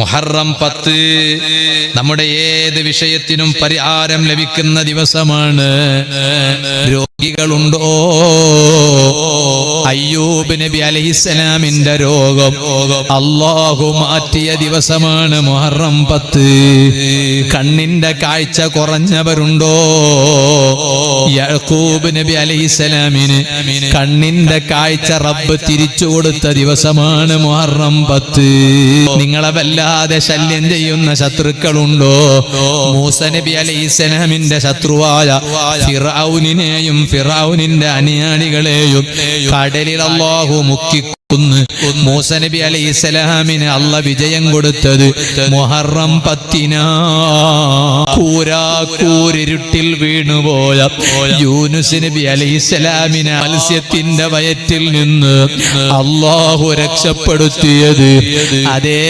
മുഹറം 10 നമ്മുടെ ഏത് വിഷയത്തിനും പരിഹാരം ലഭിക്കുന്ന ദിവസമാണ്. രോഗികളുണ്ടോ? അയ്യൂബ് നബി അലൈഹിസ്സലാമിന്റെ രോഗം അല്ലാഹു മാറ്റിയ ദിവസമാണ് മുഹറം 10. കണ്ണിന്റെ കാഴ്ച കുറഞ്ഞവരുണ്ടോ? യാക്കൂബ് നബി അലൈഹിസ്സലാമിന് കണ്ണിന്റെ കാഴ്ച റബ്ബ് തിരിച്ചു കൊടുത്ത ദിവസമാണ് മുഹറം 10. നിങ്ങളെ വല്ലാതെ ശല്യം ചെയ്യുന്ന ശത്രുക്കളുണ്ടോ? മൂസ നബി അലൈഹിസ്സലാമിന്റെ ശത്രുവായ ഫിർഔനിനെയും ഫിർഔനിന്റെ അനുയായികളെയും കടലിൽ അല്ലാഹു മുക്കിക്കൊന്നു. മൂസ നബി അലൈഹിസ്സലാമിന് അല്ലാഹു വിജയം കൊടുത്തത് മുഹറം 10. കൂരിരുട്ടിൽ വീണുപോയ യൂനുസ് നബി അലൈഹിസ്സലാമിനെ മത്സ്യത്തിന്റെ വയറ്റിൽ നിന്ന് അല്ലാഹു രക്ഷപ്പെടുത്തിയത് അതേ